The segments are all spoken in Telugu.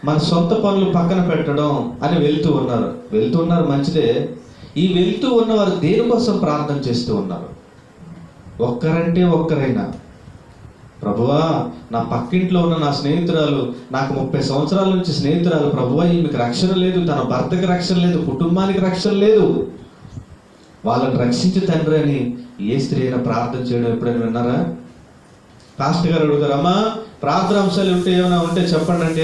మన సొంత పనులు పక్కన పెట్టడం అని వెళ్తూ ఉన్నారు మంచిదే. ఈ వెళ్తూ ఉన్నవారు దేనికోసం ప్రార్థన చేస్తూ ఉన్నారు? ఒక్కరంటే ఒక్కరైనా, ప్రభువా నా పక్కింట్లో ఉన్న నా స్నేహితురాలు, నాకు 30 సంవత్సరాల నుంచి స్నేహితురాలు, ప్రభువా ఈమెకి రక్షణ లేదు, తన భర్తకి రక్షణ లేదు, కుటుంబానికి రక్షణ లేదు, వాళ్ళని రక్షించు తండ్రి అని ఏ స్త్రీ అయినా ప్రార్థన చేయడం ఎప్పుడైనా విన్నారా? పాస్టర్ గారు అడుగుతారు, అమ్మా ప్రార్థన అంశాలు ఏమైనా ఉంటే చెప్పండి అంటే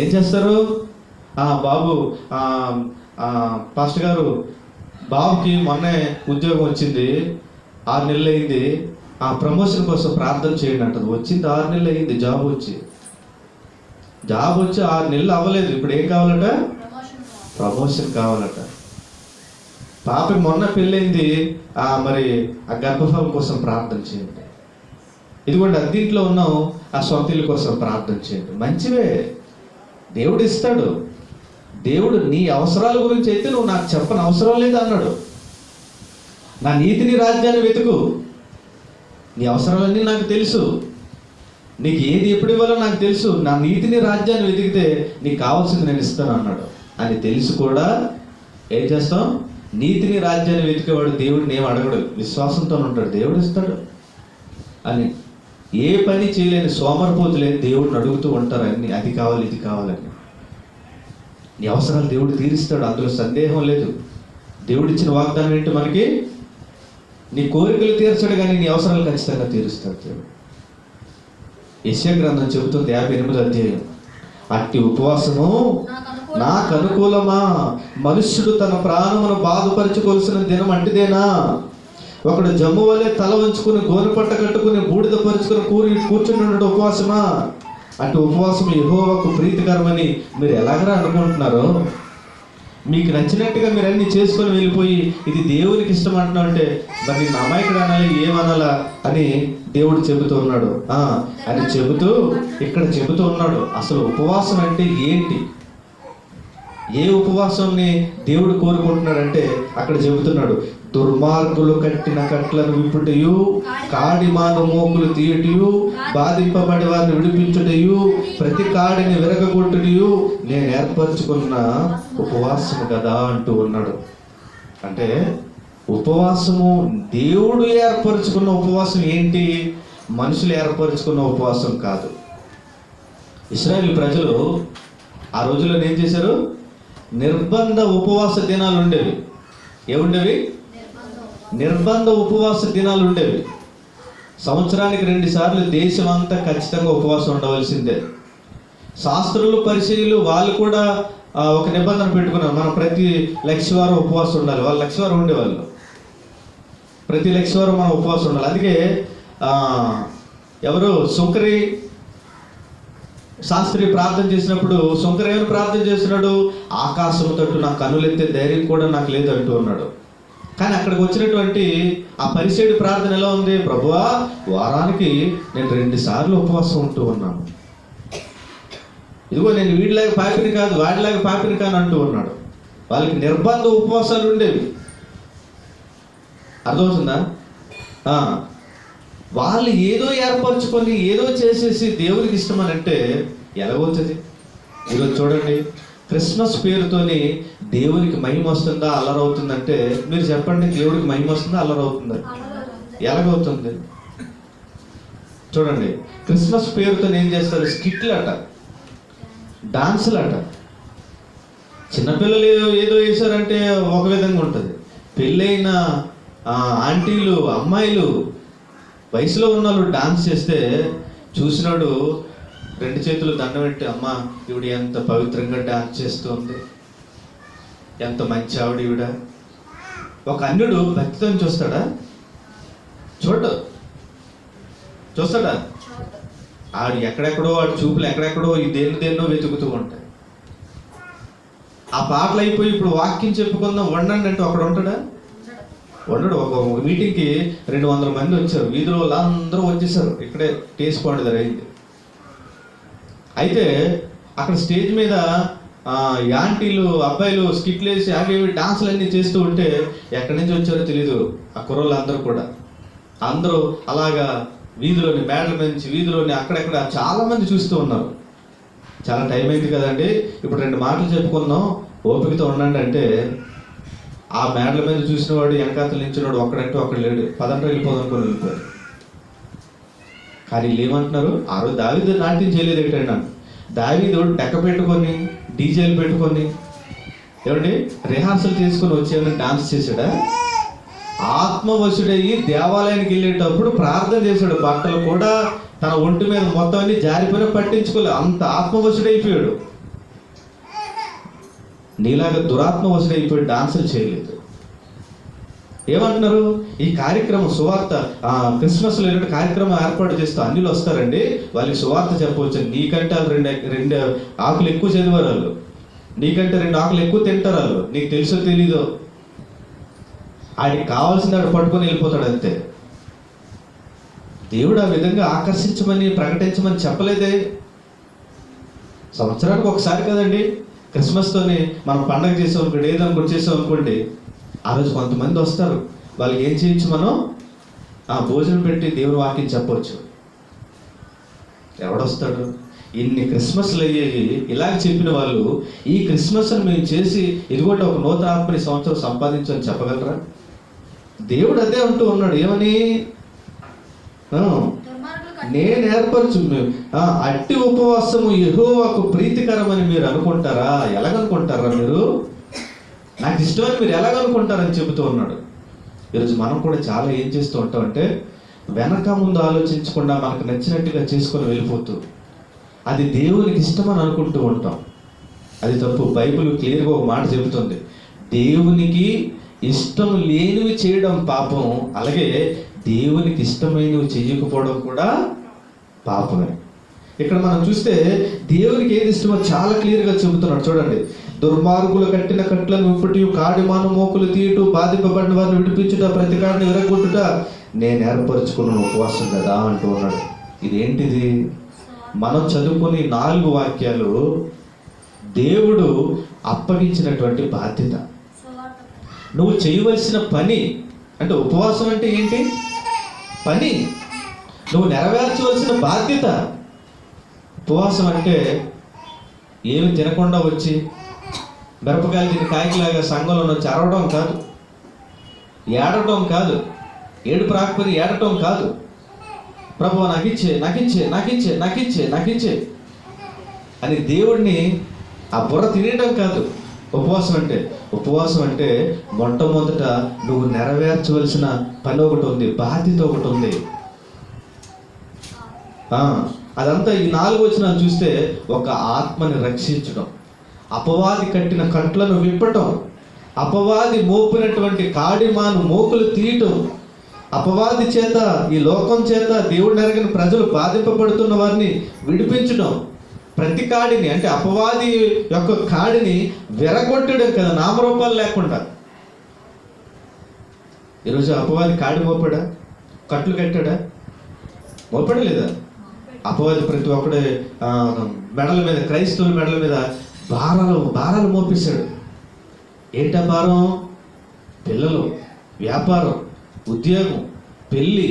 ఏం చేస్తారు? బాబు పాస్టర్ గారు బాబుకి మొన్నే ఉద్యోగం వచ్చింది, 6 నెలలు అయింది, ఆ ప్రమోషన్ కోసం ప్రార్థన చేయండి అంటారు. వచ్చింది 6 నెలలు అయింది, జాబ్ వచ్చి 6 నెలలు అవ్వలేదు. ఇప్పుడు ఏం కావాలట? ప్రమోషన్ కావాలట. పాపకి మొన్న పెళ్ళైంది, మరి ఆ గర్భఫలం కోసం ప్రార్థన చేయండి. ఇదిగోండి అద్దీంట్లో ఉన్నాం, ఆ సొంత ఇల్లు కోసం ప్రార్థన చేయండి. మంచివే, దేవుడు ఇస్తాడు. దేవుడు నీ అవసరాల గురించి అయితే నువ్వు నాకు చెప్పని అవసరం లేదు అన్నాడు. నా నీతిని రాజ్యాన్ని వెతుకు, నీ అవసరాలన్నీ నాకు తెలుసు, నీకు ఏది ఎప్పుడు ఇవ్వాలో నాకు తెలుసు, నా నీతిని రాజ్యాన్ని వెతికితే నీకు కావాల్సింది నేను ఇస్తాను అన్నాడు. అని తెలిసి కూడా ఏం చేస్తాం? నీతిని రాజ్యాన్ని వెతికేవాడు దేవుడిని ఏం అడగడు, విశ్వాసంతో ఉంటాడు, దేవుడు ఇస్తాడు అని. ఏ పని చేయలేని సోమరిపోతులేని దేవుడిని అడుగుతూ ఉంటారు అన్ని, అది కావాలి ఇది కావాలని. నీ అవసరాలు దేవుడు తీరుస్తాడు, అందులో సందేహం లేదు. దేవుడిచ్చిన వాగ్దానం ఏంటి మనకి? నీ కోరికలు తీర్చాడు కానీ నీ అవసరాలు ఖచ్చితంగా తీరుస్తాడు దేవుడు. యెషయా గ్రంథం చెబుతుంది 58వ అధ్యాయం, అట్టి ఉపవాసము నాకు అనుకూలమా? మనుష్యుడు తన ప్రాణమును బాధపరచుకోవాల్సిన దినం అంటిదేనా? ఒకడు జమ్ము వలె తల వంచుకుని గోనె పట్ట కట్టుకుని బూడిద పరుచుకుని కూర్చుని ఉండడం ఉపవాసమా? అటు ఉపవాసం యెహోవాకు ప్రీతికరమని మీరు ఎలాగరా అనుకుంటున్నారో? మీకు నచ్చినట్టుగా మీరు అన్ని చేసుకొని వెళ్ళిపోయి ఇది దేవునికి ఇష్టం అంటున్నావు అంటే మరి నా అమాయకుడు అనాలి, ఏమనాలా అని దేవుడు చెబుతూ ఉన్నాడు. అని చెబుతూ ఇక్కడ చెబుతూ ఉన్నాడు అసలు ఉపవాసం అంటే ఏంటి, ఏ ఉపవాసాన్ని దేవుడు కోరుకుంటున్నాడంటే అక్కడ చెబుతున్నాడు, దుర్మార్గులు కట్టిన కట్లను విప్పుటయు, కాడిమాను మోకులు తీయటయు, బాధింపబడి వారిని విడిపించుటయు, ప్రతి కాడిని విరగొట్టుటయు నేను ఏర్పరచుకున్న ఉపవాసము కదా అంటూ ఉన్నాడు. అంటే ఉపవాసము దేవుడు ఏర్పరచుకున్న ఉపవాసం ఏంటి, మనుషులు ఏర్పరచుకున్న ఉపవాసం కాదు. ఇశ్రాయేలు ప్రజలు ఆ రోజుల్లో ఏం చేశారు? నిర్బంధ ఉపవాస దినాలు ఉండేవి. ఏముండేవి? నిర్బంధ ఉపవాస దినాలు ఉండేవి. సంవత్సరానికి 2 సార్లు దేశం అంతా ఖచ్చితంగా ఉపవాసం ఉండవలసిందే. శాస్త్రులు పరిచయులు వాళ్ళు కూడా ఒక నిబంధన పెట్టుకున్నారు, మనం ప్రతి లక్షవారం ఉపవాసం ఉండాలి. వాళ్ళు లక్షవారం ఉండేవాళ్ళు, ప్రతి లక్షవారం మనం ఉపవాసం ఉండాలి. అందుకే ఎవరు సుంకరి శాస్త్రి ప్రార్థన చేసినప్పుడు సుంకరి ఏమైనా ప్రార్థన చేస్తున్నాడు? ఆకాశం తట్టు నా కన్నులెత్తే ధైర్యం కూడా నాకు లేదు అంటూ ఉన్నాడు. కానీ అక్కడికి వచ్చినటువంటి ఆ పరిసేడు ప్రార్థన ఎలా ఉంది? ప్రభువా వారానికి నేను 2 సార్లు ఉపవాసం ఉంటూ ఉన్నాను, ఇదిగో నేను వీడిలాగా పాపిని కాదు వాడిలాగా పాపిని కాను అంటూ ఉన్నాడు. వాళ్ళకి నిర్బంధ ఉపవాసాలు ఉండేవి. అర్థమవుతుందా? వాళ్ళు ఏదో ఏర్పరచుకొని ఏదో చేసేసి దేవుడికి ఇష్టమని అంటే ఎలాగవుతుంది? ఈరోజు చూడండి, క్రిస్మస్ పేరుతోని దేవునికి మహిమ వస్తుందా అల్లరవుతుందంటే మీరు చెప్పండి, దేవుడికి మహిమ వస్తుందా అల్లరవుతుందా? ఎలాగవుతుంది? చూడండి, క్రిస్మస్ పేరుతో ఏం చేస్తారు? స్కిట్లు అట, డాన్సులు అట. చిన్నపిల్లలు ఏదో వేశారంటే ఒక విధంగా ఉంటుంది, పెళ్ళైన ఆంటీలు అమ్మాయిలు వయసులో ఉన్న వాళ్ళు డాన్స్ చేస్తే చూసినాడు 2 చేతులు దండం పెట్టి, అమ్మ ఈవిడ ఎంత పవిత్రంగా డాన్స్ చేస్తుంది, ఎంత మంచి ఆవిడ ఈవిడ. ఒక అన్యుడు భక్తితో చూస్తాడా? చూస్తాడా? ఆడు ఎక్కడెక్కడో, వాడు చూపులు ఎక్కడెక్కడో ఈ దేన్నో వెతుకుతూ ఉంటాయి. ఆ పాటలు అయిపోయి ఇప్పుడు వాక్యం చెప్పుకుందాం వండండి అంటే ఒకడు ఉంటాడా? ఉండడు. ఒక మీటింగ్కి 200 మంది వచ్చారు, వీధిలో అందరూ వచ్చేసారు, ఇక్కడే టేస్ట్ పాయింట్ అయింది. అయితే అక్కడ స్టేజ్ మీద యాంటీలు అబ్బాయిలు స్కిట్లు వేసి అవి డాన్సులు అన్నీ చేస్తూ ఉంటే ఎక్కడి నుంచి వచ్చారో తెలీదు ఆ కుర్రోళ్ళు అందరూ కూడా. అందరూ అలాగా వీధిలోని మేడల నుంచి వీధిలోని అక్కడెక్కడ చాలా మంది చూస్తూ ఉన్నారు. చాలా టైం అయింది కదండి, ఇప్పుడు 2 మాటలు చెప్పుకుందాం, ఓపికతో ఉండండి అంటే ఆ మేడల మీద చూసిన వాడు వెనకాతలు నించున్నాడు, ఒక్కడంటే ఒక్కడు లేడు, పదంటే వెళ్ళిపోదాం కొని వెళ్ళిపోయారు. కానీ వీళ్ళు ఏమంటున్నారు, ఆ రోజు దావీదు నాట్యం చేయలేదు ఏంటండి నన్ను, దావీదు డెక్క పెట్టుకొని డీజేలు పెట్టుకొని ఏమండి రిహార్సల్ చేసుకొని వచ్చేమని డాన్స్ చేశాడా? ఆత్మవశుడయ్యి దేవాలయానికి వెళ్ళేటప్పుడు ప్రార్థన చేశాడు, బట్టలు కూడా తన ఒంటి మీద మొత్తం అన్ని జారిపోయినా పట్టించుకోలేదు, అంత ఆత్మవశుడైపోయాడు. నీలాగా దురాత్మవశుడైపోయి డాన్సులు చేయలేదు. ఏమంటున్నారు, ఈ కార్యక్రమం సువార్త క్రిస్మస్లో ఏంటంటే కార్యక్రమం ఏర్పాటు చేస్తూ అన్నిలు వస్తారండి, వాళ్ళకి సువార్త చెప్పవచ్చు. నీకంటే వాళ్ళు రెండు ఆకులు ఎక్కువ చదివారు, వాళ్ళు నీకంటే 2 ఆకులు ఎక్కువ తింటారు, వాళ్ళు నీకు తెలుసో తెలీదో, ఆయనకి కావాల్సింది ఆడు పట్టుకొని వెళ్ళిపోతాడు అంతే. దేవుడు ఆ విధంగా ఆకర్షించమని ప్రకటించమని చెప్పలేదే. సంవత్సరానికి ఒకసారి కదండి క్రిస్మస్తోని మనం పండగ చేసాం అనుకోండి, ఏదో గుర్తు చేసాం అనుకోండి, ఆ రోజు కొంతమంది వస్తారు, వాళ్ళకి ఏం చేయొచ్చు, మనం భోజనం పెట్టి దేవుని వాక్యం చెప్పవచ్చు. ఎవడొస్తాడు? ఇన్ని క్రిస్మస్లు అయ్యేవి ఇలాగ చెప్పిన వాళ్ళు ఈ క్రిస్మస్ని మేము చేసి ఇదిగోటి ఒక నూతన ఆత్మని సంవత్సరం సంపాదించని చెప్పగలరా? దేవుడు అదే అంటూ ఉన్నాడు, ఏమని, నేను ఏర్పరచు అట్టి ఉపవాసము యెహోవాకు ప్రీతికరమని మీరు అనుకుంటారా? ఎలాగనుకుంటారా మీరు? నాకు ఇష్టమని మీరు ఎలాగనుకుంటారని చెబుతూ ఉన్నాడు. ఈరోజు మనం కూడా చాలా ఏం చేస్తూ ఉంటామంటే వెనక ముందు ఆలోచించకుండా మనకు నచ్చినట్టుగా చేసుకొని వెళ్ళిపోతూ అది దేవునికి ఇష్టమని అనుకుంటూ ఉంటాం. అది తప్పు. బైబిల్ క్లియర్గా ఒక మాట చెబుతుంది, దేవునికి ఇష్టం లేనివి చేయడం పాపం, అలాగే దేవునికి ఇష్టమైనవి చేయకపోవడం కూడా పాపమే. ఇక్కడ మనం చూస్తే దేవునికి ఏది ఇష్టమో చాలా క్లియర్గా చెబుతున్నాడు. చూడండి, దుర్మార్గులు కట్టిన కట్లను విప్పుటి, కాడిమాను మోకులు తీయటు, బాధింపబడిన వారిని విడిపించుట, ప్రతి కాడిని విరగొట్టుట నేను ఏర్పరచుకున్న ఉపవాసం కదా అంటూ ఉన్నాడు. ఇదేంటిది? మనం చదువుకుని 4 వాక్యాలు దేవుడు అప్పగించినటువంటి బాధ్యత, నువ్వు చేయవలసిన పని. అంటే ఉపవాసం అంటే ఏంటి? పని, నువ్వు నెరవేర్చవలసిన బాధ్యత. ఉపవాసం అంటే ఏమి తినకుండా వచ్చి మిరపకాయలు తిని కాయకిలాగా సంఘంలో వచ్చి అరవడం కాదు, ఏడటం కాదు, ఏడుపు రాకపోతే ఏడటం కాదు, ప్రభువా నాకు ఇచ్చే నాకు ఇచ్చే నాకు ఇచ్చే నాకు ఇచ్చే నాకు ఇచ్చే అని దేవుడిని ఆ బుర్ర తినేయడం కాదు ఉపవాసం అంటే. ఉపవాసం అంటే మొట్టమొదట నువ్వు నెరవేర్చవలసిన పని ఒకటి ఉంది, బాధ్యత ఒకటి ఉంది. అదంతా ఈ 4 వచనాలు చూస్తే ఒక ఆత్మని రక్షించడం, అపవాది కట్టిన కంట్లను విప్పటం, అపవాది మోపినటువంటి కాడిమాను మోకులు తీయటం, అపవాది చేత ఈ లోకం చేత దేవుడిని ఎరగని ప్రజలు బాధింపబడుతున్న వారిని విడిపించడం, ప్రతి కాడిని అంటే అపవాది యొక్క కాడిని విరగొట్టడం కదా, నామరూపాలు లేకుండా. ఈరోజు అపవాది కాడి మోపాడా? కట్లు కట్టాడా? మోపడలేదా? అపవాది ప్రతి ఒక్కడే మెడల మీద, క్రైస్తవుల మెడల మీద భారాలు మోపిస్తాడు. ఏంటా భారం? పిల్లలు, వ్యాపారం, ఉద్యోగం, పెళ్ళి,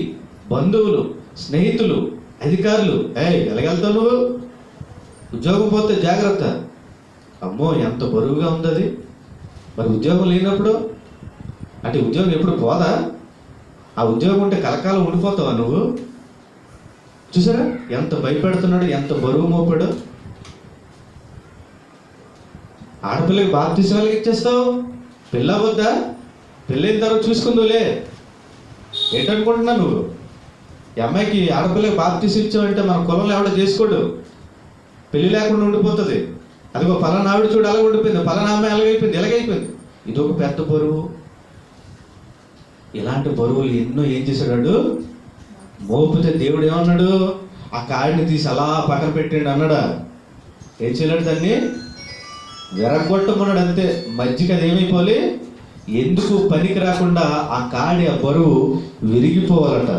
బంధువులు, స్నేహితులు, అధికారులు. ఎలాగెళ్తావు నువ్వు? ఉద్యోగం పోతే జాగ్రత్త. అమ్మో ఎంత బరువుగా ఉంది అది. మరి ఉద్యోగం లేనప్పుడు అంటే ఉద్యోగం ఎప్పుడు పోదా? ఆ ఉద్యోగం ఉంటే కలకాలం ఉండిపోతావా నువ్వు? చూసారా ఎంత భయపెడుతున్నాడు, ఎంత బరువు మోపాడు. ఆడపిల్లకి బాప్తిసం వాళ్ళకి ఇచ్చేస్తావు, పెళ్ళి అవ్వద్దా? పెళ్ళైన తర్వాత చూసుకుందులే ఏంటనుకుంటున్నా నువ్వు? ఈ అమ్మాయికి ఆడపిల్లకి బాప్తిసం ఇచ్చావంటే మన కులంలో ఎవడో చేసుకోడు, పెళ్లి లేకుండా ఉండిపోతుంది. అదిగో పలానా ఆవిడ చూడు అలాగ ఉండిపోయింది, పలానా అమ్మాయి అలాగైపోయింది, ఎలాగైపోయింది. ఇది ఒక పెద్ద బరువు. ఇలాంటి బరువులు ఎన్నో ఏం చేశాడు? మోపితే దేవుడు ఏమన్నాడు? ఆ కాడిని తీసి అలా పక్కన పెట్టండి అన్నాడా? ఏం చేయలేడు, దాన్ని విరగొట్టమన్నాడు అంతే. మధ్యకి అది ఏమైపోలే, ఎందుకు పనికి రాకుండా ఆ కాడి ఆ బరువు విరిగిపోవాలట.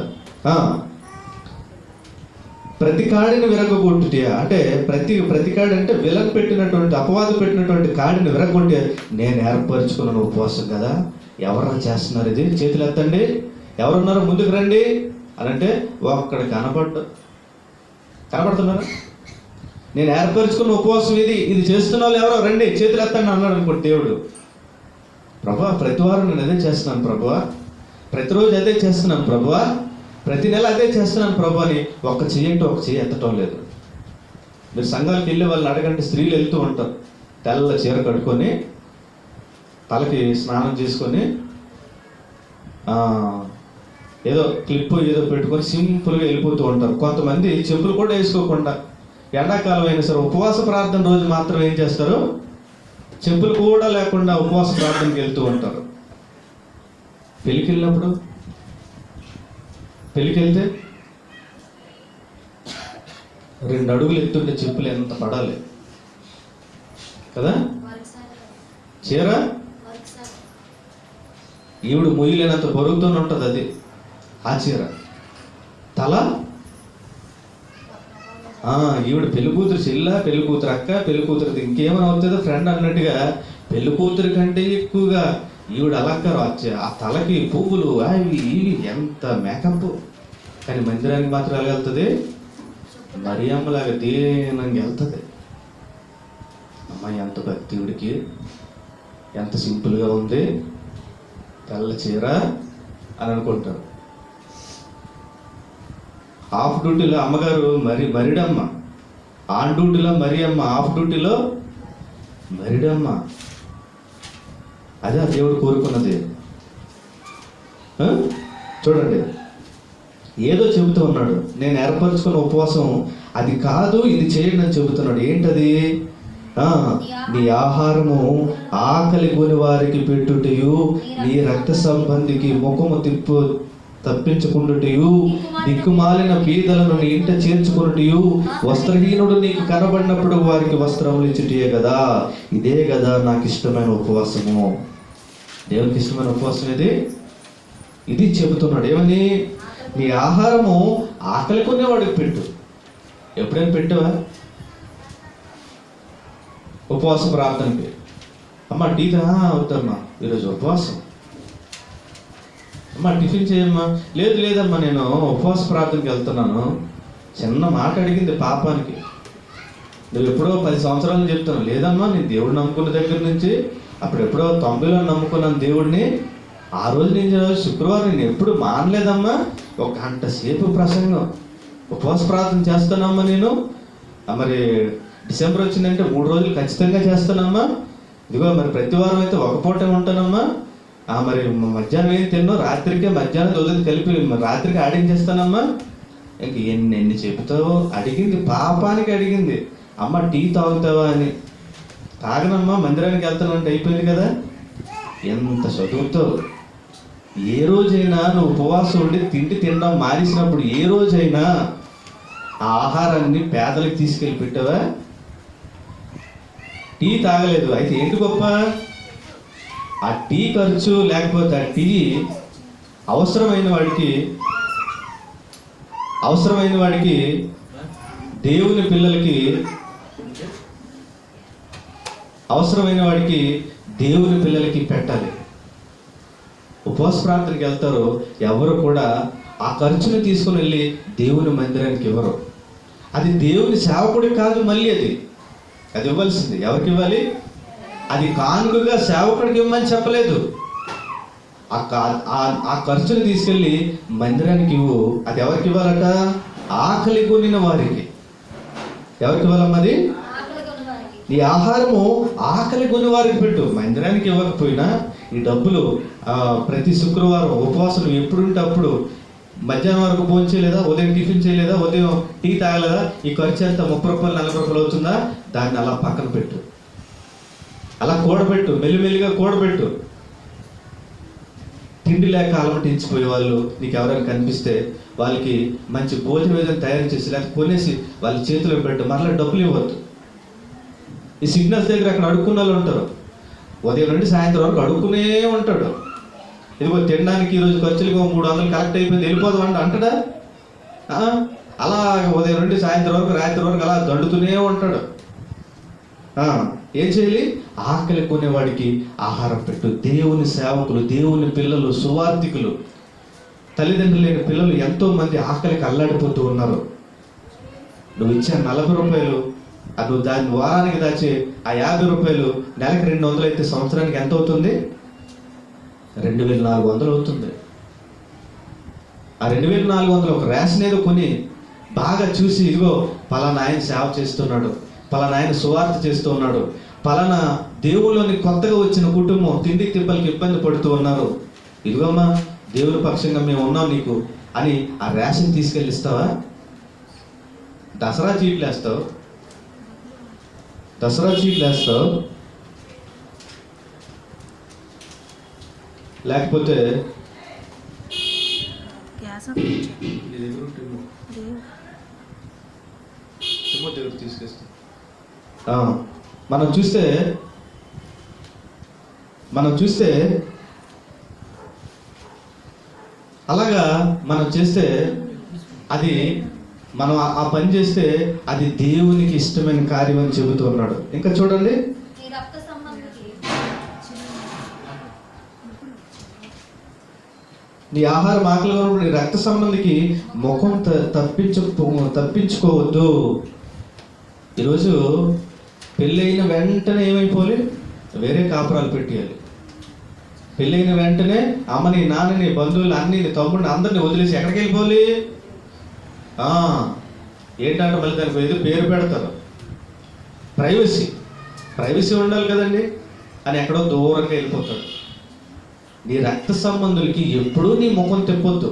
ప్రతి కాడిని విరగొట్టుటే అంటే ప్రతి కాడి అంటే విలన్ పెట్టినటువంటి, అపవాదు పెట్టినటువంటి కాడిని విరగొట్టే నేను ఏర్పరచుకున్నాను ఉపవాసం కదా. ఎవరన్నా చేస్తున్నారు ఇది? చేతులు ఎత్తండి, ఎవరున్నారో ముందుకు రండి అని అంటే ఒక్కడ కనపడుతున్నారా? నేను ఏర్పరచుకున్న ఉపవాసం ఇది చేస్తున్న వాళ్ళు ఎవరో రండి చేతులు ఎత్తండి అన్నాడు అనుకోండి దేవుడు. ప్రభువా ప్రతి వారం నేను అదే చేస్తున్నాను ప్రభువా, ప్రతిరోజు అదే చేస్తున్నాను ప్రభువా, ప్రతి నెల అదే చేస్తున్నాను ప్రభు అని ఒక చెయ్యంటే ఒక చెయ్యి ఎత్తటం లేదు. మీరు సంఘాలకు వెళ్ళే వాళ్ళని అడగండి, స్త్రీలు వెళ్తూ ఉంటారు తెల్ల చీర కట్టుకొని తలకి స్నానం చేసుకొని ఏదో క్లిప్ ఏదో పెట్టుకొని సింపుల్గా వెళ్ళిపోతూ ఉంటారు. కొంతమంది చెప్పులు కూడా వేసుకోకుండా ఎండాకాలం అయినా సరే ఉపవాస ప్రార్థన రోజు మాత్రం ఏం చేస్తారు, చెప్పులు కూడా లేకుండా ఉపవాస ప్రార్థనకి వెళ్తూ ఉంటారు. పెళ్ళికి వెళ్ళినప్పుడు పెళ్ళికి వెళ్తే 2 అడుగులు ఎత్తుంటే చెప్పులు ఎంత పడాలి కదా. చీర ఈవిడ మొయ్యలేనంత బరువుతోనే ఉంటుంది అది ఆ చీర. తల ఈవిడ పెళ్లి కూతురు చెల్ల, పెళ్లి కూతురు అక్క, పెళ్లి కూతురు ఇంకేమైనా అవుతుందో ఫ్రెండ్ అన్నట్టుగా పెళ్లి కూతురు కంటే ఎక్కువగా ఈవిడ అలంకారం ఆ తలకి పువ్వులు అవి ఇవి ఎంత మేకప్. కానీ మందిరానికి మాత్రం ఎలా వెళ్తుంది, మరియమ్మలాగా దీనంగా వెళ్తుంది. అమ్మాయి ఎంత భక్తివుడికి ఎంత సింపుల్గా ఉంది, తెల్ల చీర అని అనుకుంటారు. హాఫ్ డ్యూటీలో అమ్మగారు మరిడమ్మ, ఆన్ డ్యూటీలో మరియమ్మ, హాఫ్ డ్యూటీలో మరిడమ్మ. అదే ఆ దేవుడు కోరుకున్నది. చూడండి, ఏదో చెబుతూ ఉన్నాడు, నేను ఏర్పరచుకున్న ఉపవాసం అది కాదు, ఇది చేయండి అని చెబుతున్నాడు. ఏంటది? నీ ఆహారము ఆకలి కొని వారికి పెట్టుటయు, నీ రక్త సంబంధికి ముఖము తప్పించుకుంటుటయు, దిక్కుమాలిన బీదలను నీ ఇంట చేర్చుకున్నటయు, వస్త్రహీనుడు నీకు కనబడినప్పుడు వారికి వస్త్రములు ఇచ్చుటయే కదా. ఇదే కదా నాకు ఇష్టమైన ఉపవాసము. దేవునికి ఇష్టమైన ఉపవాసం ఇది చెబుతున్నాడు. ఏమని? నీ ఆహారము ఆకలి కొనేవాడికి పెట్టు. ఎప్పుడైనా పెట్టావా ఉపవాస ప్రార్థనకి? అమ్మ టీ అవుతామ్మా ఈరోజు ఉపవాసం. అమ్మ టిఫిన్ చేయమ్మా. లేదమ్మా నేను ఉపవాస ప్రార్థనకి వెళ్తున్నాను. చిన్న మాట అడిగింది పాపానికి. నువ్వు ఎప్పుడో 10 సంవత్సరాలు చెప్తున్నావు. లేదమ్మా నేను దేవుడు నమ్ముకున్న దగ్గర నుంచి అప్పుడెప్పుడో 90లో నమ్ముకున్నాను దేవుడిని. ఆ రోజు నుంచి శుక్రవారం నేను ఎప్పుడు మానలేదమ్మా. 1 గంట సేపు ప్రసంగం ఉపవాస ప్రార్థన చేస్తానమ్మా నేను. మరి డిసెంబర్ వచ్చిందంటే 3 రోజులు ఖచ్చితంగా చేస్తానమ్మా. ఇదిగో మరి ప్రతి వారం అయితే 1 పూటే ఉంటానమ్మా. మరి మధ్యాహ్నం ఏం తిన్నో రాత్రికి మధ్యాహ్నం రోజులు కలిపి రాత్రికి ఆడించేస్తానమ్మా. ఇంక ఎన్ని చెబుతావో. అడిగింది పాపానికి అడిగింది. అమ్మ టీ తాగుతావా అని. తాగనమ్మా మందిరానికి వెళ్తానంటే అయిపోయింది కదా. ఎంత చదువుతో ఏ రోజైనా నువ్వు ఉపవాసం ఉండి తినడం మానేసినప్పుడు ఏ రోజైనా ఆ ఆహారాన్ని పేదలకు తీసుకెళ్ళి పెట్టావా? టీ తాగలేదు. అయితే ఏంటి గొప్ప? ఆ టీ ఖర్చు లేకపోతే ఆ టీ అవసరమైన వాడికి దేవుని పిల్లలకి అవసరమైన వాడికి దేవుని పిల్లలకి పెట్టాలి. ఉపవాస ప్రార్థనకి వెళ్తారు ఎవరు కూడా ఆ ఖర్చుని తీసుకుని వెళ్ళి దేవుని మందిరానికి ఇవ్వరు. అది దేవుని సేవకుడికి కాదు. మళ్ళీ అది ఇవ్వాల్సింది ఎవరికి ఇవ్వాలి? అది కానుకగా సేవకుడికి ఇవ్వమని చెప్పలేదు. ఆ ఖర్చుని తీసుకెళ్ళి మందిరానికి ఇవ్వు. అది ఎవరికి ఇవ్వాలట? ఆకలి కొనిన వారికి. ఎవరికి ఇవ్వాలమ్మది? నీ ఆహారము ఆకలి కొని వారికి పెట్టు. మందిరానికి ఇవ్వకపోయినా ఈ డబ్బులు ప్రతి శుక్రవారం ఉపవాసం ఎప్పుడుంటే అప్పుడు మధ్యాహ్నం వరకు భోజనం చేయలేదా, ఉదయం టిఫిన్ చేయలేదా, ఉదయం టీ తాగలేదా, ఈ ఖర్చు ఎంత 30 రూపాయలు 40 రూపాయలు అవుతుందా? దాన్ని అలా పక్కన పెట్టు. అలా కూడబెట్టు, మెల్లిమెల్లిగా కూడబెట్టు. తిండి లేక అలమటించిపోయే వాళ్ళు నీకు ఎవరైనా కనిపిస్తే వాళ్ళకి మంచి భోజనం ఏదైనా తయారు చేసి లేకపోతే కొనేసి వాళ్ళ చేతిలో పెట్టు. మరలా డబ్బులు ఇవ్వద్దు. ఈ సిగ్నల్స్ దగ్గర అక్కడ అడుక్కున్న వాళ్ళు ఉంటారు. ఉదయం నుండి సాయంత్రం వరకు అడుక్కునే ఉంటాడు. ఇదిగో తినడానికి ఈరోజు ఖర్చులుగా 300 కలెక్ట్ అయిపోయింది వెళ్ళిపోదాం అంటాడా? అలా ఉదయం నుండి సాయంత్రం వరకు రాత్రి వరకు అలా దండుతూనే ఉంటాడు. ఏం చేయాలి? ఆకలి కొనేవాడికి ఆహారం పెట్టు. దేవుని సేవకులు, దేవుని పిల్లలు, సువార్థికులు, తల్లిదండ్రులు లేని పిల్లలు ఎంతో మంది ఆకలికి అల్లాడిపోతూ ఉన్నారు. నువ్వు ఇచ్చే 40 రూపాయలు అది దాని వారానికి దాచి ఆ 50 రూపాయలు నెలకు 200 అయితే సంవత్సరానికి ఎంత అవుతుంది? 2400 అవుతుంది. ఆ 2400 ఒక రేషన్ ఏదో కొని బాగా చూసి, ఇదిగో పలానా ఆయన సేవ చేస్తున్నాడు, పలానా ఆయన సువార్త చేస్తూ ఉన్నాడు, పలానా దేవుళ్ళని కొత్తగా వచ్చిన కుటుంబం తిండి తిప్పలకి ఇబ్బంది పడుతూ ఉన్నారు, ఇదిగోమ్మా దేవుని పక్షంగా మేము ఉన్నాం నీకు అని ఆ రేషన్ తీసుకెళ్ళి ఇస్తావా? దసరా చీట్లు వేస్తావు, లేకపోతే తీసుకొస్తా. మనం చూస్తే అలాగా మనం చేస్తే, అది మనం ఆ పని చేస్తే అది దేవునికి ఇష్టమైన కార్యం అని చెబుతూ ఉన్నాడు. ఇంకా చూడండి, నీ ఆహారం ఆకలిగా ఉన్నప్పుడు నీ రక్త సంబంధికి ముఖం తప్పించుకోవద్దు. ఈరోజు పెళ్ళైన వెంటనే ఏమైపోవాలి? వేరే కాపురాలు పెట్టేయాలి. పెళ్ళైన వెంటనే అమ్మని, నాన్నని, బంధువులు, అన్ని తమ్ముడిని అందరిని వదిలేసి ఎక్కడికి వెళ్ళిపోవాలి? ఏంటంటే మళ్ళీ దానికి ఏదో పేరు పెడతారు, ప్రైవసీ ఉండాలి కదండి అని ఎక్కడో దూరంగా వెళ్ళిపోతాడు. నీ రక్త సంబంధులకి ఎప్పుడూ నీ ముఖం తెప్పొద్దు.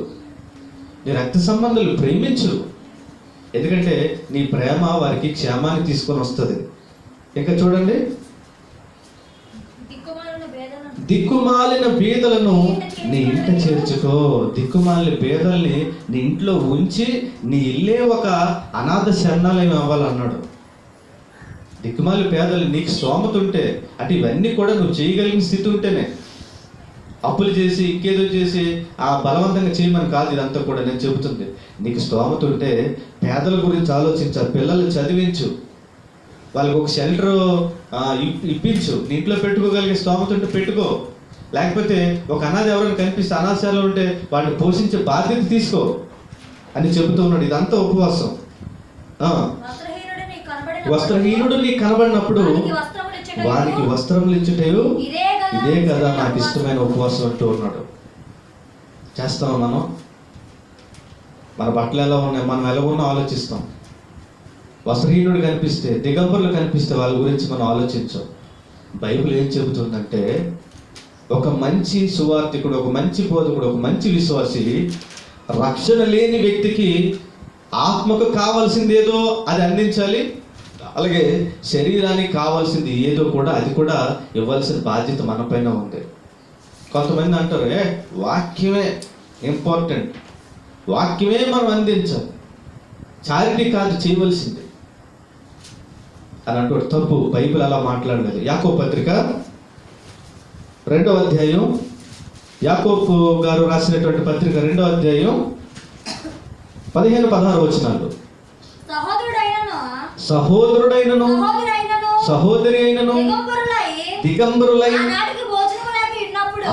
నీ రక్త సంబంధులు ప్రేమించు, ఎందుకంటే నీ ప్రేమ వారికి క్షేమాన్ని తీసుకొని వస్తుంది. ఇంకా చూడండి, దిక్కుమాలిన బీదలను నీ ఇంట చేర్చుకో. దిక్కుమాలిన బీదల్ని నీ ఇంట్లో ఉంచి నీ ఇల్లే ఒక అనాథ శరణాలయం అవ్వాలన్నాడు. దిక్కుమాలి పేదలు నీకు స్తోమత ఉంటే, అంటే ఇవన్నీ కూడా నువ్వు చేయగలిగిన స్థితి ఉంటేనే. అప్పులు చేసి ఇంకేదో చేసి ఆ బలవంతంగా చేయమని కాదు ఇదంతా కూడా నేను చెబుతుంది. నీకు స్తోమత ఉంటే పేదల గురించి ఆలోచించాలి, పిల్లల్ని చదివించు, వాళ్ళకి ఒక షెల్టర్ ఇప్పించు, నీ ఇంట్లో పెట్టుకోగలిగే స్తోమత ఉంటే పెట్టుకో. లేకపోతే ఒక అనాథ ఎవరైనా కనిపిస్తే అనాథశాలలో ఉంటే వాడిని పోషించే బాధ్యత తీసుకో అని చెబుతూ ఉన్నాడు. ఇదంతా ఉపవాసం. వస్త్రహీనుడు నీకు కనబడినప్పుడు వారికి వస్త్రములు ఇచ్చుటయు ఇదే కదా నాకు ఇష్టమైన ఉపవాసం అంటూ ఉన్నాడు. చేస్తాం మనం? మన బట్టలు ఎలా ఉన్నాయి, మనం ఎలా ఉన్నా ఆలోచిస్తాం. వస్త్రహీనుడు కనిపిస్తే, దిగంబరులు కనిపిస్తే వాళ్ళ గురించి మనం ఆలోచించాం. బైబిల్ ఏం చెబుతుందంటే, ఒక మంచి సువార్థికుడు, ఒక మంచి బోధకుడు, ఒక మంచి విశ్వాసి రక్షణ లేని వ్యక్తికి ఆత్మకు కావాల్సింది ఏదో అది అందించాలి, అలాగే శరీరానికి కావాల్సింది ఏదో కూడా అది కూడా ఇవ్వాల్సిన బాధ్యత మన పైన ఉంది. కొంతమంది అంటారు, వాక్యమే ఇంపార్టెంట్, వాక్యమే మనం అందించాలి, చారిటీ కాదు చేయవలసింది అని అంటాడు. తప్పు. బైబిల్ అలా మాట్లాడలేదు. యాకోబు పత్రిక 2వ అధ్యాయం, యాకోబు గారు రాసినటువంటి పత్రిక 2వ అధ్యాయం 15-16 వచనాలు. సహోదరుడైనను సహోదరి అయినను దిగంబరులై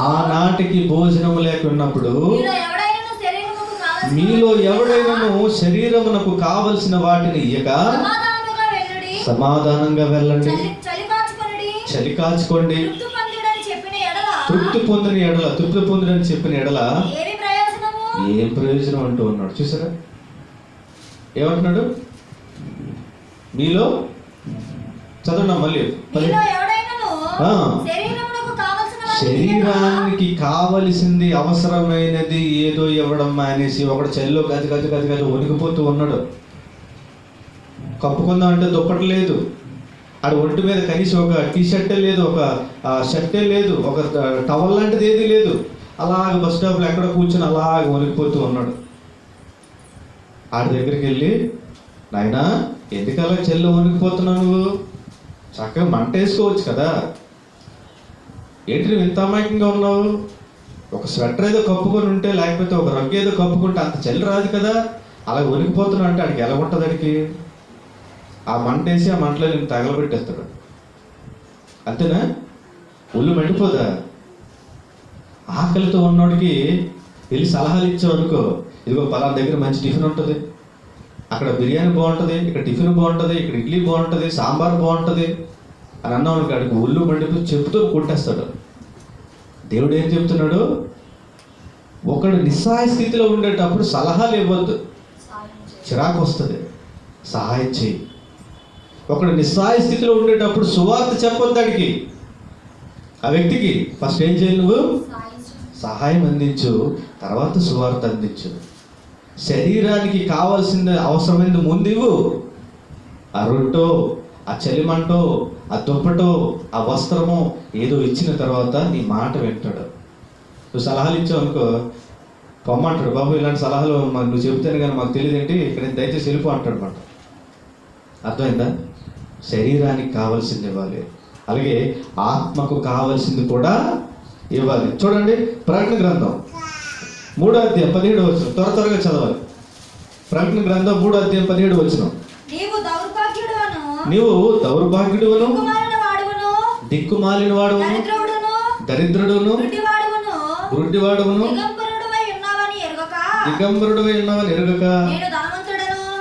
ఆనాటికి భోజనము లేకున్నప్పుడు మీలో ఎవడైనను శరీరమునకు కావలసిన వాటిని ఇయ్యక సమాధానంగా వెళ్ళండి, చలి కాచుకోండి, తృప్తి పొందినని చెప్పిన ఎడల ఏం ప్రయోజనం అంటూ ఉన్నాడు. చూసారా ఏమంటున్నాడు? మీలో చదవండి మళ్ళీ. శరీరానికి కావలసింది అవసరమైనది ఏదో ఇవ్వడం మానేసి ఒకడు చలిలో గది వణికిపోతూ ఉన్నాడు. కప్పుకుందాం అంటే దుప్పటి లేదు, ఆడ ఒంటి మీద కనీసం ఒక టీషర్టే లేదు, ఒక షర్టే లేదు, ఒక టవల్ లాంటిది ఏది లేదు. అలాగ బస్ స్టాప్లో ఎక్కడ కూర్చొని అలాగ వణికిపోతూ ఉన్నాడు. ఆడి దగ్గరికి వెళ్ళి, నాయనా ఎందుకలా చెల్లు వణికిపోతున్నావు, నువ్వు చక్కగా మంట వేసుకోవచ్చు కదా, ఏంటి నువ్వు ఇంత అమాయకంగా ఉన్నావు, ఒక స్వెటర్ ఏదో కప్పుకొని ఉంటే, లేకపోతే ఒక రగ్గు ఏదో కప్పుకుంటే అంత చలి రాదు కదా, అలా వణికిపోతున్నావు అంటే ఆడికి ఎలా ఉంటుంది? ఆడికి ఆ మంట వేసి ఆ మంటలో నేను తగలబెట్టేస్తాడు. అంతేనా? ఒళ్ళు మండిపోదా? ఆకలితో ఉన్నోడికి వెళ్ళి సలహాలు ఇచ్చావు అనుకో, ఇదిగో పలానా దగ్గర మంచి టిఫిన్ ఉంటుంది, అక్కడ బిర్యానీ బాగుంటుంది, ఇక్కడ టిఫిన్ బాగుంటుంది, ఇక్కడ ఇడ్లీ బాగుంటుంది, సాంబార్ బాగుంటుంది అని అన్నాం అనుకో, అక్కడికి ఒళ్ళు మండిపోయి చెప్పుతో కొట్టేస్తాడు. దేవుడు ఏం చెప్తున్నాడు? ఒకడు నిస్సహాయ స్థితిలో ఉండేటప్పుడు సలహాలు ఇవ్వద్దు, చిరాకు వస్తుంది, సహాయం చేయి. ఒకడు నిస్సహాయ స్థితిలో ఉండేటప్పుడు సువార్త చెప్పొద్దు అడిగి. ఆ వ్యక్తికి ఫస్ట్ ఏం చేయాలి? నువ్వు సహాయం అందించు, తర్వాత సువార్త అందించు. శరీరానికి కావాల్సిన అవసరమైంది ముందు ఇవ్వు. ఆ రొట్టో, ఆ చలిమంటో, ఆ దుప్పటో, ఆ వస్త్రమో ఏదో ఇచ్చిన తర్వాత నీ మాట వింటాడు. నువ్వు సలహాలు ఇచ్చావు అనుకో, పొమ్మంటాడు. బాబు ఇలాంటి సలహాలు నువ్వు చెబుతాను కానీ మాకు తెలియదు ఏంటి, ఇక్కడ దయచేసి వెళ్ళిపో అంటాడు అనమాట. అర్థమైందా? శరీరానికి కావాల్సింది ఇవ్వాలి, అలాగే ఆత్మకు కావాల్సింది కూడా ఇవ్వాలి. చూడండి, ప్రకటన గ్రంథం 3వ అధ్యాయం 17వ వచనం, త్వరగా చదవాలి. ప్రకటన గ్రంథం 3వ అధ్యాయం 17వ వచనం. నీవు దౌర్భాగ్యుడును, దిక్కుమాలిన వాడును, దరిద్రుడును, గుడ్డివాడును, దిగంబరుడవై ఉన్నావని ఎరుగక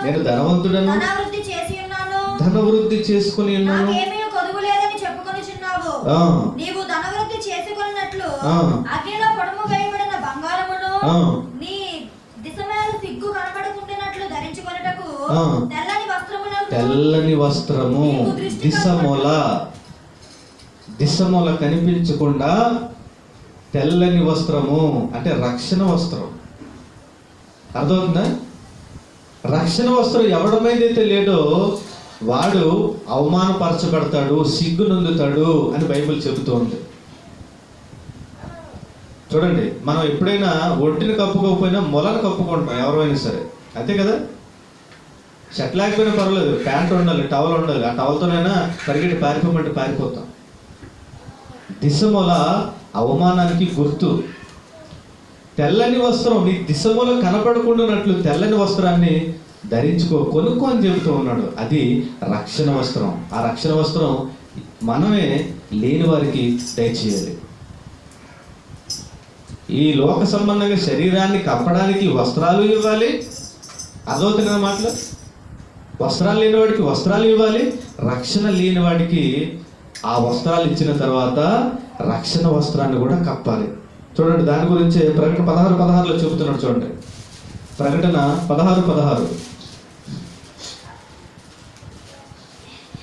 నేను ధనవంతుడను, ధనవృద్ధి చేసుకుని ఉన్నాను. నీవు ధనవృద్ధి చేసుకున్నట్లు అగ్నిలో పొడము వేయబడిన బంగారమును నీ దిశమేలు సిగ్గు కనబడకుండానట్లు ధరించుకొనుటకు తెల్లని వస్త్రము, దిశమూల కనిపించకుండా తెల్లని వస్త్రము అంటే రక్షణ వస్త్రం. అర్థమవుతుందా? రక్షణ వస్త్రం ఎవడమైతే లేదో వాడు అవమానపరచబడతాడు, సిగ్గు నొందుతాడు అని బైబిల్ చెబుతోంది. చూడండి, మనం ఎప్పుడైనా ఒంటిని కప్పుకోకపోయినా మొలను కప్పుకుంటాం ఎవరైనా సరే, అంతే కదా? షర్ట్ లేకపోయినా పర్వాలేదు, ప్యాంట్ ఉండాలి, టవల్ ఉండాలి. ఆ టవల్తోనైనా పరిగెట్టి పారిపోమంటే పారిపోతాం. దిశమూల అవమానానికి గుర్తు. తెల్లని వస్త్రం నీ దిశమూల కనపడకుండానట్లు తెల్లని వస్త్రాన్ని ధరించుకో, కొనుక్కో అని చెబుతూ ఉన్నాడు. అది రక్షణ వస్త్రం. ఆ రక్షణ వస్త్రం మనమే లేని వారికి దయచేయాలి. ఈ లోక సంబంధంగా శరీరాన్ని కప్పడానికి వస్త్రాలు ఇవ్వాలి. అదవుతున్న మాటలు. వస్త్రాలు లేని వాడికి వస్త్రాలు ఇవ్వాలి, రక్షణ లేని వాడికి ఆ వస్త్రాలు ఇచ్చిన తర్వాత రక్షణ వస్త్రాన్ని కూడా కప్పాలి. చూడండి, దాని గురించి ప్రకటన 16:16 చెబుతున్నాడు. చూడండి, ప్రకటన 16:16.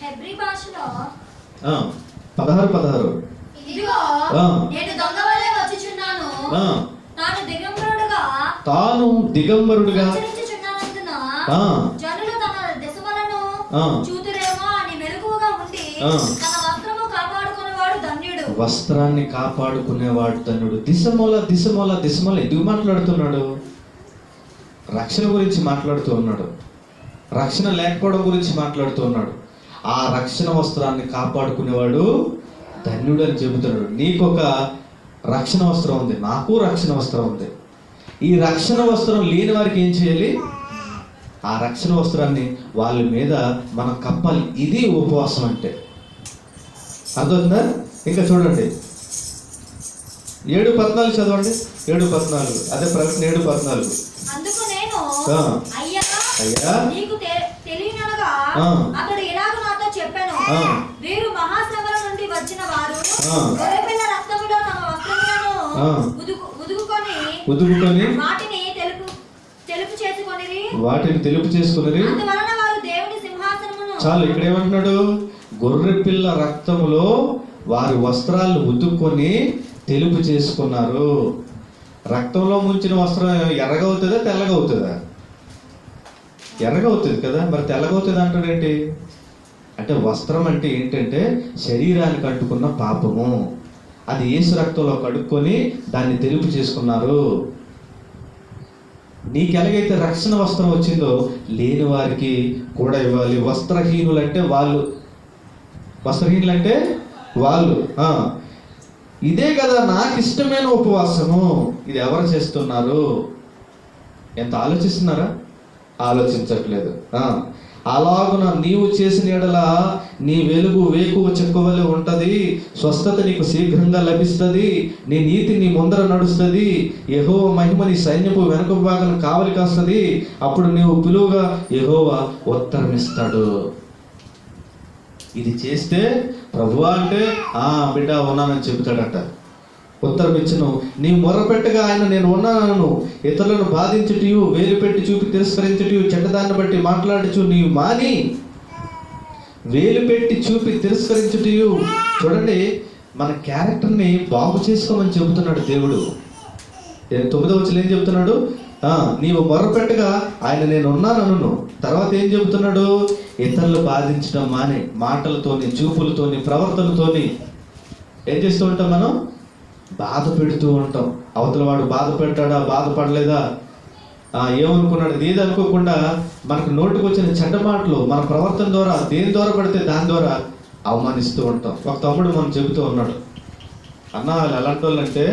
హెబ్రీ భాషలో 16:16 ఇదిగో నేను దొంగ వలె వచ్చుచున్నాను, తాను దిగంబరుడుగా సంచరించుచున్నానందున జనులు తన దశమలను చూతురేమో అని మెలకువగా ఉండి తన వస్త్రము కాపాడుకునేవాడు ధన్యుడు. వస్త్రాన్ని కాపాడుకునేవాడు ధన్యుడు. దిశమూల ఎందుకు మాట్లాడుతున్నాడు? రక్షణ గురించి మాట్లాడుతూ ఉన్నాడు. రక్షణ లేకపోవడం గురించి మాట్లాడుతూ ఉన్నాడు. ఆ రక్షణ వస్త్రాన్ని కాపాడుకునేవాడు ధన్యుడు అని చెబుతున్నాడు. నీకొక రక్షణ వస్త్రం ఉంది, నాకు రక్షణ వస్త్రం ఉంది. ఈ రక్షణ వస్త్రం లేని వారికి ఏం చేయాలి? ఆ రక్షణ వస్త్రాన్ని వాళ్ళ మీద మనం కప్పాలి. ఇది ఉపవాసం అంటే. అర్థమవుతుందా? ఇంకా చూడండి, 7:14 చదవండి. 7:14 అదే ప్రకటన 7:14. అందుకు నేను అయ్యా నీకు తెలియననగా అతడు ఇలాగ నాతో చెప్పాను, వీరు మహాశ్రమల నుండి వచ్చిన వారు గొర్రెపిల్ల రక్తములో తమ వస్త్రములను ఉదుకుకొని వాటిని తెలుపు చేసుకొనిరి. అందువలన వారు దేవుని సింహాసనమును. చాలు, ఇక్కడ ఏమంటున్నాడు? గొర్రెపిల్ల రక్తములో వారి వస్త్రాలు ఉతుక్కొని తెలుపు చేసుకున్నారు. రక్తంలో ముంచిన వస్త్రం ఎర్రగా అవుతుందా తెల్లగా అవుతుందా? ఎర్రగా అవుతుంది కదా, మరి తెల్లగా అవుతుంది అంటాడేంటి? అంటే వస్త్రం అంటే ఏంటంటే శరీరానికి అంటుకున్న పాపము, అది యేసు రక్తంలో కడుక్కొని దాన్ని తెలుపు చేసుకున్నారు. నీకు ఎలాగైతే రక్షణ వస్త్రం వచ్చిందో లేని వారికి కూడా ఇవ్వాలి. వస్త్రహీనులంటే వాళ్ళు. ఇదే కదా నాకు ఇష్టమైన ఉపవాసము. ఇది ఎవరు చేస్తున్నారు? ఎంత ఆలోచిస్తున్నారా? ఆలోచించట్లేదు. అలాగున నీవు చేసిన ఎడల నీ వెలుగు వేకువ చెక్కువలే ఉంటది, స్వస్థత నీకు శీఘ్రంగా లభిస్తుంది, నీ నీతి నీ ముందర నడుస్తుంది, యెహోవా మహిమ నీ సైన్యపు వెనుక భాగం కావలి కాస్తుంది. అప్పుడు నీవు పిలువుగా యెహోవా ఉత్తరం ఇస్తాడు. ఇది చేస్తే ప్రభువా అంటే బిడ్డ ఉన్నానని చెబుతాడట. ఉత్తరం ఇచ్చును. నీవు మొర్రపెట్టగా ఆయన నేను ఉన్నాను, ఇతరులను బాధించుటయు వేలు పెట్టి చూపి తిరస్కరించుటయు చెడ్డదాన్ని బట్టి మాట్లాడుచు నీవు మాని. వేలు పెట్టి చూపి తిరస్కరించుటయు. చూడండి, మన క్యారెక్టర్ని బాగు చేసుకోమని చెబుతున్నాడు దేవుడు. 9వ వచనం ఏం చెబుతున్నాడు? నీవు మొర్రపెట్టగా ఆయన నేను ఉన్నాను. తర్వాత ఏం చెబుతున్నాడు? ఇతరులు బాధించడం మానే. మాటలతోని, చూపులతోని, ప్రవర్తనతోని ఏం చేస్తూ ఉంటాం? మనం బాధ పెడుతూ ఉంటాం. అవతల వాడు బాధపెట్టాడా, బాధపడలేదా, ఏమనుకున్నాడు, ఏది అనుకోకుండా మనకు నోటికి వచ్చిన చెడ్డ మాటలు మన ప్రవర్తన ద్వారా, దేని ద్వారా పడితే దాని ద్వారా అవమానిస్తూ ఉంటాం. ఒక తమ్ముడు మనం చెబుతూ ఉన్నాడు, అన్న వాళ్ళు ఎలాంటి వాళ్ళు అంటే,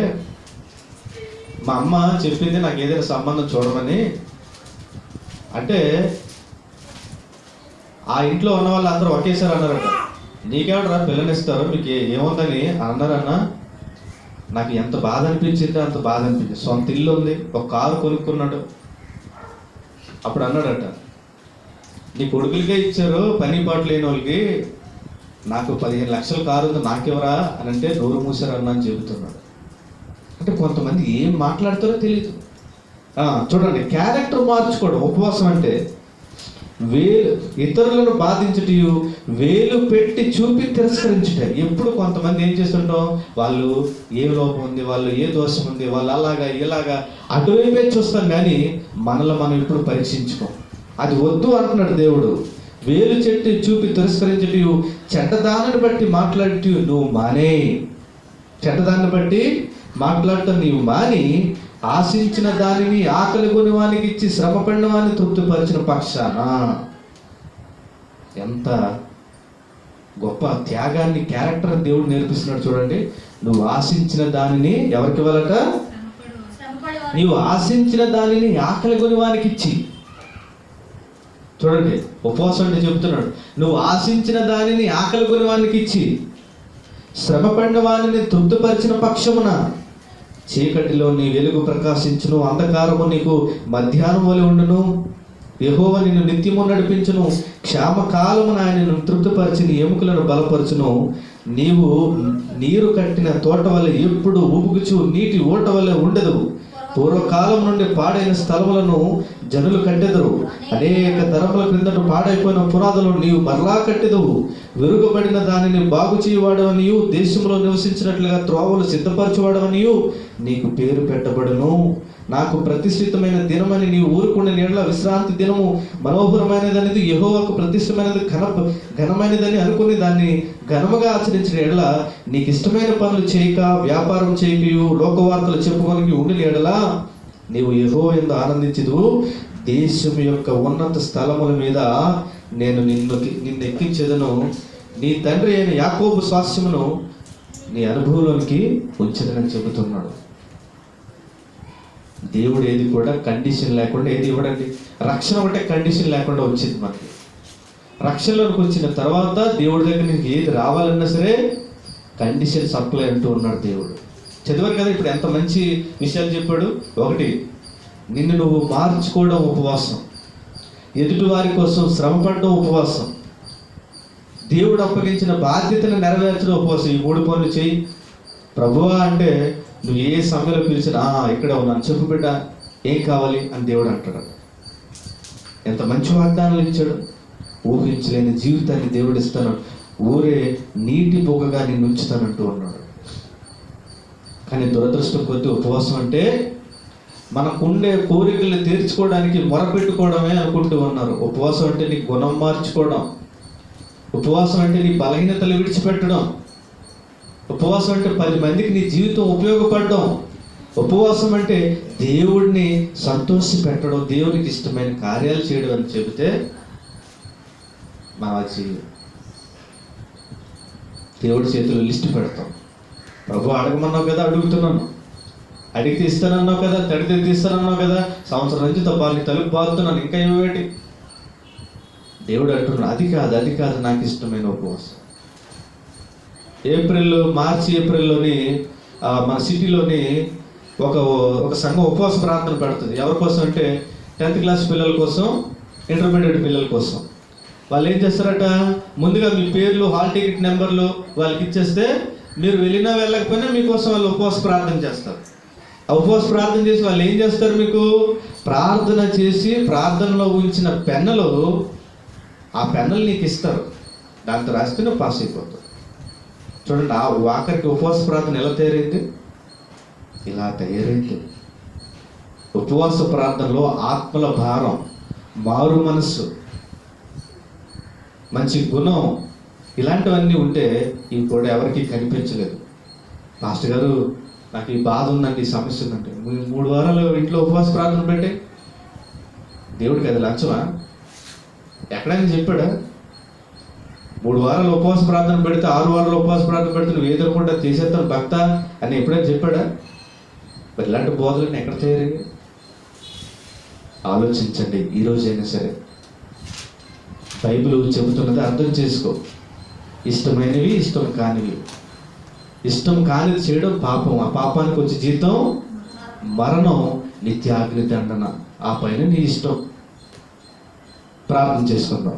మా అమ్మ చెప్పింది నాకు ఏదైనా సంబంధం చూడమని. అంటే ఆ ఇంట్లో ఉన్న వాళ్ళు అందరూ ఒకేసారి అన్నారట, నీకేమన్నా పిల్లనిస్తారు, మీకు ఏముందని అన్నారన్న. నాకు ఎంత బాధ అనిపించిందో అంత బాధ అనిపించింది. సొంత ఇల్లు ఉంది, ఒక కారు కొనుక్కున్నాడు. అప్పుడు అన్నాడట, నీ కొడుకులకే ఇచ్చారు పని పాటు లేని వాళ్ళకి, నాకు 15 లక్షల కారు ఉంది నాకెవరా అని అంటే నోరు మూసారు అన్న అని చెబుతున్నాడు. అంటే కొంతమంది ఏం మాట్లాడుతారో తెలియదు. చూడండి, క్యారెక్టర్ మార్చుకోవడం ఉపవాసం అంటే. ఇతరులను బాధించుటయు వేలు పెట్టి చూపి తిరస్కరించుట. ఎప్పుడు కొంతమంది ఏం చేస్తుంటాం, వాళ్ళు ఏ లోపం ఉంది, వాళ్ళు ఏ దోషం ఉంది, వాళ్ళు అలాగా ఇలాగా అటువైపే చూస్తాం, కానీ మనలో మనం ఇప్పుడు పరీక్షించుకోం. అది వద్దు అంటున్నాడు దేవుడు. వేలు చెట్టు చూపి తిరస్కరించుటయు చెడ్డదానిని బట్టి మాట్లాడుతూ నువ్వు మానే. చెడ్డదాన్ని బట్టి మాట్లాడటం నీవు మాని, ఆశించిన దానిని ఆకలి కొని వానికి ఇచ్చి శ్రమ పడిన వాడిని తృప్తిపరిచిన పక్షాన. ఎంత గొప్ప త్యాగాన్ని, క్యారెక్టర్ దేవుడు నేర్పిస్తున్నాడు చూడండి. నువ్వు ఆశించిన దానిని ఎవరికి ఇవ్వాలట? నీవు ఆశించిన దానిని ఆకలి కొని వానికి ఇచ్చి. చూడండి, ఉపవాసం అంటే చెబుతున్నాడు, నువ్వు ఆశించిన దానిని ఆకలి కొని వానికి ఇచ్చి శ్రమ పడిన వాడిని తృప్తిపరిచిన పక్షమున చీకటిలో నీ వెలుగు ప్రకాశించును, అంధకారము నీకు మధ్యాహ్నం వలె ఉండును. యెహోవా నిన్ను నిత్యము నడిపించును, క్షామకాలమున ఆయన నిన్ను తృప్తిపరిచి నీ ఎముకలను బలపరచును. నీవు నీరు కట్టిన తోట వల్ల ఎప్పుడు ఉబుకుచు నీటి ఊట వల్ల ఉండదు. పూర్వకాలం నుండి పాడైన స్థలములను జనులు కట్టెదరు, అనేక తరముల క్రిందట పాడైపోయిన పునాదులను నీవు మరలా కట్టెదవు. విరుగబడిన దానిని బాగు చేయవాడవనియు, దేశంలో నివసించినట్లుగా త్రోవలు సిద్ధపరచువాడవనియు నీకు పేరు పెట్టబడును. నాకు ప్రతిష్ఠితమైన దినమని నీవు ఊరుకున్న నీడల విశ్రాంతి దినము మనోహరమైనదనేది, యెహోవాకు ప్రతిష్ఠితమైనది, ఘనమైనదని అనుకుని దాన్ని ఘనముగా ఆచరించిన ఎడల, నీకు ఇష్టమైన పనులు చేయక, వ్యాపారం చేయకయు, లోకవార్తలు చెప్పుకోనికి ఉండిన ఎడల నీవు యెహోవా యందు ఆనందించదు. దేశం యొక్క ఉన్నత స్థలముల మీద నేను నిన్ను ఎక్కించేదను. నీ తండ్రి అయిన యాకోబు స్వాస్థ్యమును నీ అనుభవంలోనికి ఉంచదనని చెబుతున్నాడు. దేవుడు ఏది కూడా కండిషన్ లేకుండా ఏది ఇవ్వడండి. రక్షణ ఒకటే కండిషన్ లేకుండా వచ్చింది మనకి. రక్షణలోకి వచ్చిన తర్వాత దేవుడి దగ్గర నీకు ఏది రావాలన్నా సరే కండిషన్ సప్లై అంటూ ఉన్నాడు దేవుడు. చదివారు కదా ఇప్పుడు ఎంత మంచి విషయాలు చెప్పాడు. ఒకటి, నిన్ను నువ్వు మార్చుకోవడం ఉపవాసం, ఎదుటి వారి కోసం శ్రమపడడం ఉపవాసం, దేవుడు అప్పగించిన బాధ్యతను నెరవేర్చడం ఉపవాసం. ఈ 3 పనులు చేయి ప్రభువా అంటే నువ్వు ఏ సమయంలో పిలిచినా ఇక్కడ ఉన్నాను చెప్పు బిడ్డ ఏం కావాలి అని దేవుడు అంటాడు. ఎంత మంచి వాగ్దానాలు ఇచ్చాడు. ఊహించలేని జీవితాన్ని దేవుడు ఇస్తాను, ఊరే నీటి బొగ్గగా నిన్ను ఉంచుతానంటూ ఉన్నాడు. కానీ దురదృష్టం కొద్ది ఉపవాసం అంటే మనకుండే కోరికలు తీర్చుకోవడానికి మొరపెట్టుకోవడమే అనుకుంటూ ఉన్నారు. ఉపవాసం అంటే నీ గుణం మార్చుకోవడం, ఉపవాసం అంటే నీ బలహీనతలు విడిచిపెట్టడం, ఉపవాసం అంటే 10 మందికి నీ జీవితం ఉపయోగపడడం, ఉపవాసం అంటే దేవుడిని సంతోష పెట్టడం, దేవునికి ఇష్టమైన కార్యాలు చేయడం అని చెబితే మనం అది దేవుడి చేతిలో లిస్టు పెడతాం. ప్రభు అడగమన్నావు కదా అడుగుతున్నాను, అడిగితే ఇస్తానన్నావు కదా, తడితే తీస్తానన్నావు కదా, సంవత్సరం నుంచి తప్పాలి తలుపు బాగుతున్నాను ఇంకా ఏమిటి. దేవుడు అంటున్నాడు అది కాదు నాకు ఇష్టమైన ఉపవాసం. మార్చి ఏప్రిల్లోని మన సిటీలోని ఒక సంఘం ఉపవాస ప్రార్థన పెడుతుంది. ఎవరి కోసం అంటే 10th క్లాస్ పిల్లల కోసం, ఇంటర్మీడియట్ పిల్లల కోసం. వాళ్ళు ఏం చేస్తారట, ముందుగా మీ పేర్లు, హాల్ టికెట్ నెంబర్లు వాళ్ళకి ఇచ్చేస్తే మీరు వెళ్ళినా వెళ్ళకపోయినా మీకోసం వాళ్ళు ఉపవాస ప్రార్థన చేస్తారు. ఆ ఉపవాస ప్రార్థన చేసి వాళ్ళు ఏం చేస్తారు, మీకు ప్రార్థన చేసి ప్రార్థనలో ఉంచిన పెన్నులు, ఆ పెన్నులు నీకు ఇస్తారు. దాంతో రాస్తే నువ్వు పాస్ అయిపోతావు. చూడండి, ఆ ఆఖరికి ఉపవాస ప్రార్థన ఎలా తయారైంది, ఇలా తయారైంది. ఉపవాస ప్రార్థనలో ఆత్మల భారం, మారు మనస్సు, మంచి గుణం, ఇలాంటివన్నీ ఉంటే ఇవి కూడా ఎవరికి కనిపించలేదు. పాస్టర్ గారు నాకు ఈ బాధ ఉందండి, ఈ సమస్య ఉందంటే 3 వారాలు ఇంట్లో ఉపవాస ప్రార్థన పెట్టే దేవుడికి అది లంచమా? ఎక్కడైనా చెప్పాడా? 3 వారాలు ఉపవాస ప్రార్థన పెడితే 6 వారాలు ఉపవాస ప్రార్థన పెడితే నువ్వు ఏదనుకుంటా చేసేస్తాను భక్త అని ఎప్పుడైనా చెప్పాడా? మరి ఇలాంటి బోధలన్నీ ఎక్కడ తయారయ్యాయి? ఆలోచించండి. ఈరోజైనా సరే బైబిల్ చెబుతున్నది అర్థం చేసుకో. ఇష్టమైనవి, ఇష్టం కానివి. ఇష్టం కానిది చేయడం పాపం. ఆ పాపానికి వచ్చే జీతం మరణం, నిత్యాగ్ని దండన. ఆ పైన నీ ఇష్టం. ప్రార్థన చేసుకుందాం.